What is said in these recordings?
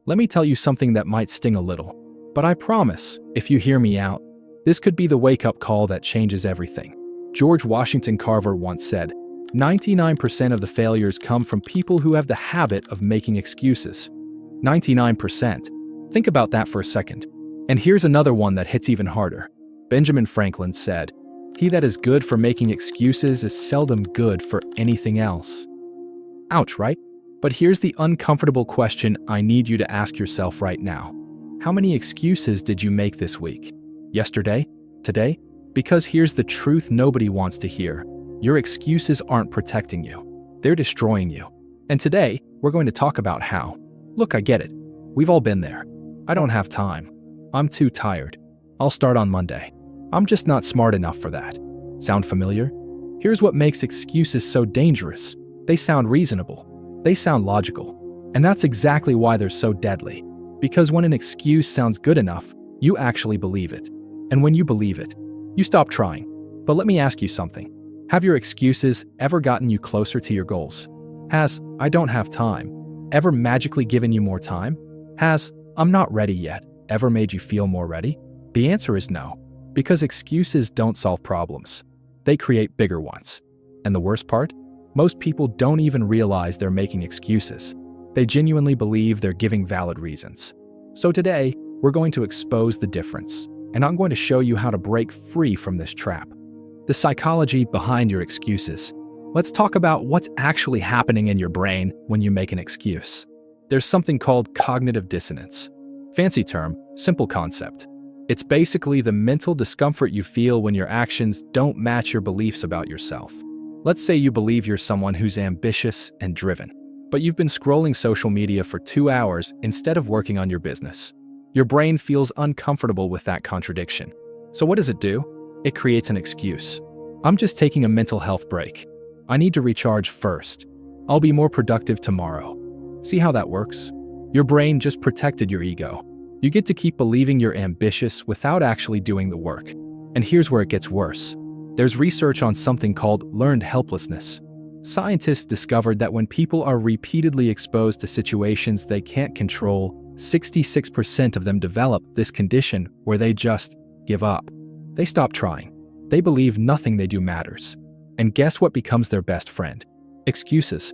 Let me tell you something that might sting a little. But I promise, if you hear me out, this could be the wake-up call that changes everything. George Washington Carver once said, 99% of the failures come from people who have the habit of making excuses. 99%. Think about that for a second. And here's another one that hits even harder. Benjamin Franklin said, "He that is good for making excuses is seldom good for anything else." Ouch, right? But here's the uncomfortable question I need you to ask yourself right now. How many excuses did you make this week? Yesterday? Today? Because here's the truth nobody wants to hear. Your excuses aren't protecting you. They're destroying you. And today, we're going to talk about how. Look, I get it. We've all been there. I don't have time. I'm too tired. I'll start on Monday. I'm just not smart enough for that. Sound familiar? Here's what makes excuses so dangerous. They sound reasonable. They sound logical. And that's exactly why they're so deadly. Because when an excuse sounds good enough, you actually believe it. And when you believe it, you stop trying. But let me ask you something. Have your excuses ever gotten you closer to your goals? Has "I don't have time" ever magically given you more time? Has "I'm not ready yet" ever made you feel more ready? The answer is no. Because excuses don't solve problems. They create bigger ones. And the worst part? Most people don't even realize they're making excuses. They genuinely believe they're giving valid reasons. So today, we're going to expose the difference, and I'm going to show you how to break free from this trap. The psychology behind your excuses. Let's talk about what's actually happening in your brain when you make an excuse. There's something called cognitive dissonance. Fancy term, simple concept. It's basically the mental discomfort you feel when your actions don't match your beliefs about yourself. Let's say you believe you're someone who's ambitious and driven, but you've been scrolling social media for 2 hours instead of working on your business. Your brain feels uncomfortable with that contradiction. So what does it do? It creates an excuse. I'm just taking a mental health break. I need to recharge first. I'll be more productive tomorrow. See how that works? Your brain just protected your ego. You get to keep believing you're ambitious without actually doing the work. And here's where it gets worse. There's research on something called learned helplessness. Scientists discovered that when people are repeatedly exposed to situations they can't control, 66% of them develop this condition where they just give up. They stop trying. They believe nothing they do matters. And guess what becomes their best friend? Excuses.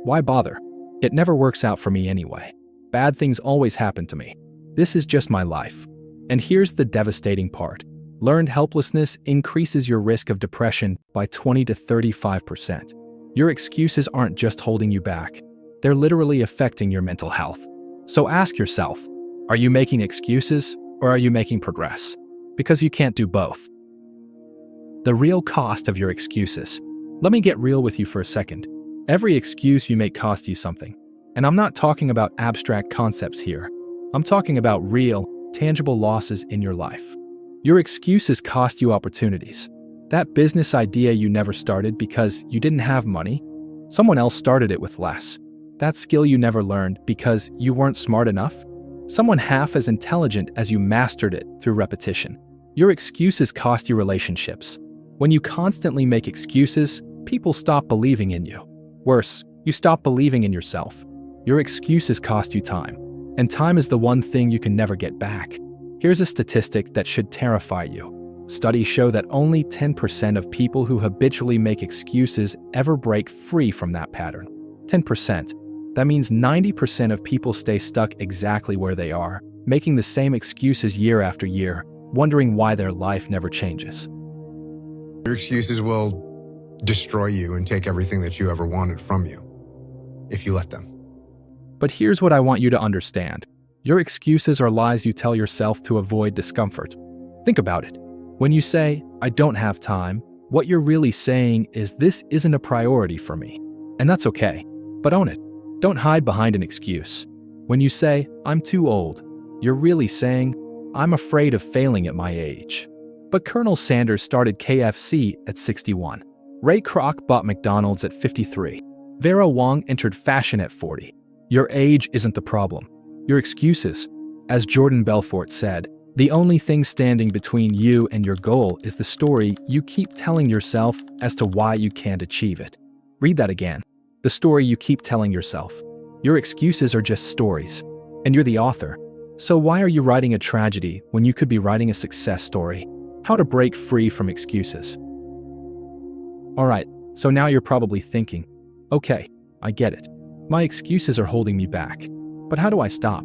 Why bother? It never works out for me anyway. Bad things always happen to me. This is just my life. And here's the devastating part. Learned helplessness increases your risk of depression by 20 to 35%. Your excuses aren't just holding you back. They're literally affecting your mental health. So ask yourself, are you making excuses or are you making progress? Because you can't do both. The real cost of your excuses. Let me get real with you for a second. Every excuse you make costs you something. And I'm not talking about abstract concepts here. I'm talking about real, tangible losses in your life. Your excuses cost you opportunities. That business idea you never started because you didn't have money, someone else started it with less. That skill you never learned because you weren't smart enough, someone half as intelligent as you mastered it through repetition. Your excuses cost you relationships. When you constantly make excuses, people stop believing in you. Worse, you stop believing in yourself. Your excuses cost you time. And time is the one thing you can never get back. Here's a statistic that should terrify you. Studies show that only 10% of people who habitually make excuses ever break free from that pattern. 10%. That means 90% of people stay stuck exactly where they are, making the same excuses year after year, wondering why their life never changes. Your excuses will destroy you and take everything that you ever wanted from you, if you let them. But here's what I want you to understand. Your excuses are lies you tell yourself to avoid discomfort. Think about it. When you say, "I don't have time," what you're really saying is, "This isn't a priority for me." And that's okay, but own it. Don't hide behind an excuse. When you say, "I'm too old," you're really saying, "I'm afraid of failing at my age." But Colonel Sanders started KFC at 61. Ray Kroc bought McDonald's at 53. Vera Wang entered fashion at 40. Your age isn't the problem. Your excuses. As Jordan Belfort said, the only thing standing between you and your goal is the story you keep telling yourself as to why you can't achieve it. Read that again. The story you keep telling yourself. Your excuses are just stories, and you're the author. So why are you writing a tragedy when you could be writing a success story? How to break free from excuses. Alright, so now you're probably thinking, okay, I get it. My excuses are holding me back. But how do I stop?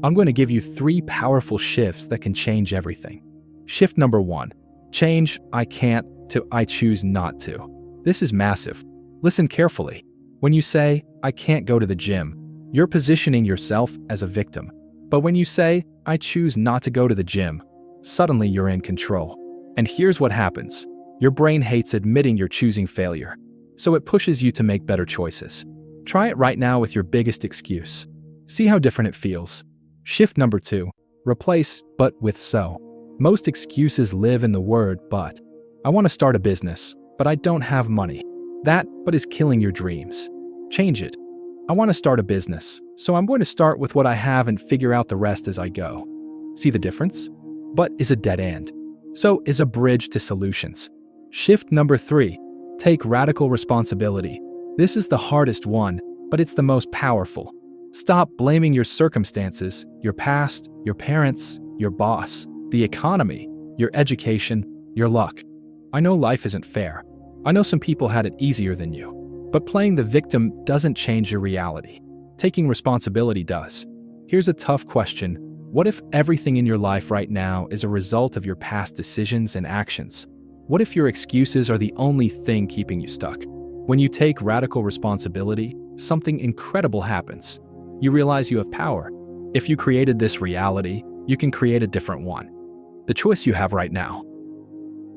I'm going to give you 3 powerful shifts that can change everything. Shift number 1. Change I can't to I choose not to. This is massive. Listen carefully. When you say, I can't go to the gym, you're positioning yourself as a victim. But when you say, I choose not to go to the gym, suddenly you're in control. And here's what happens. Your brain hates admitting you're choosing failure, so it pushes you to make better choices. Try it right now with your biggest excuse. See how different it feels. Shift number 2. Replace but with so. Most excuses live in the word but. I want to start a business, but I don't have money. That but is killing your dreams. Change it. I want to start a business, so I'm going to start with what I have and figure out the rest as I go. See the difference? But is a dead end. So is a bridge to solutions. Shift number 3. Take radical responsibility. This is the hardest one, but it's the most powerful. Stop blaming your circumstances, your past, your parents, your boss, the economy, your education, your luck. I know life isn't fair. I know some people had it easier than you. But playing the victim doesn't change your reality. Taking responsibility does. Here's a tough question. What if everything in your life right now is a result of your past decisions and actions? What if your excuses are the only thing keeping you stuck? When you take radical responsibility, something incredible happens. You realize you have power. If you created this reality, you can create a different one. The choice you have right now.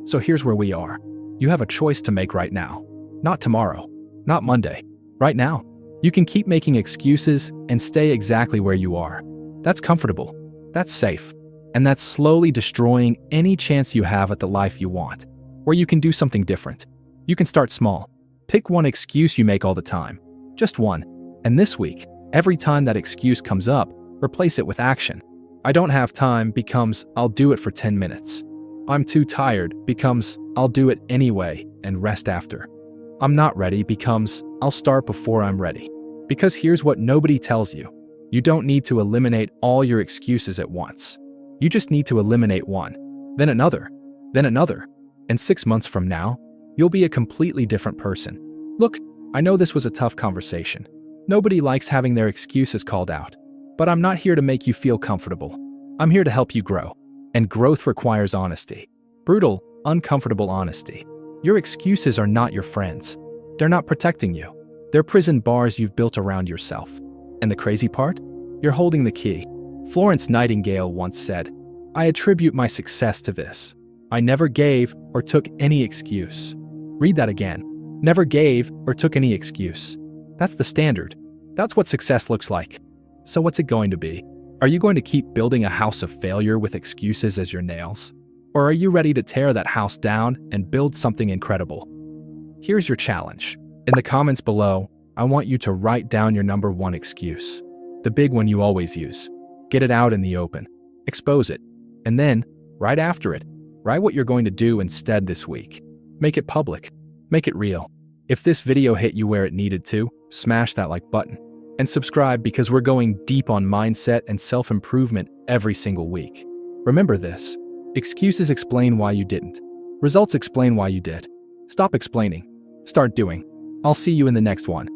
So here's where we are. You have a choice to make right now. Not tomorrow. Not Monday. Right now. You can keep making excuses and stay exactly where you are. That's comfortable. That's safe. And that's slowly destroying any chance you have at the life you want. Or you can do something different. You can start small. Pick one excuse you make all the time. Just one. And this week, every time that excuse comes up, replace it with action. I don't have time becomes I'll do it for 10 minutes. I'm too tired becomes I'll do it anyway and rest after. I'm not ready becomes I'll start before I'm ready. Because here's what nobody tells you. You don't need to eliminate all your excuses at once. You just need to eliminate one, then another, then another. And 6 months from now, you'll be a completely different person. Look, I know this was a tough conversation. Nobody likes having their excuses called out. But I'm not here to make you feel comfortable. I'm here to help you grow. And growth requires honesty. Brutal, uncomfortable honesty. Your excuses are not your friends. They're not protecting you. They're prison bars you've built around yourself. And the crazy part? You're holding the key. Florence Nightingale once said, I attribute my success to this. I never gave or took any excuse. Read that again. Never gave or took any excuse. That's the standard. That's what success looks like. So what's it going to be? Are you going to keep building a house of failure with excuses as your nails? Or are you ready to tear that house down and build something incredible? Here's your challenge. In the comments below, I want you to write down your number 1 excuse. The big one you always use. Get it out in the open. Expose it. And then, right after it, write what you're going to do instead this week. Make it public. Make it real. If this video hit you where it needed to, smash that like button. And subscribe because we're going deep on mindset and self-improvement every single week. Remember this. Excuses explain why you didn't. Results explain why you did. Stop explaining. Start doing. I'll see you in the next one.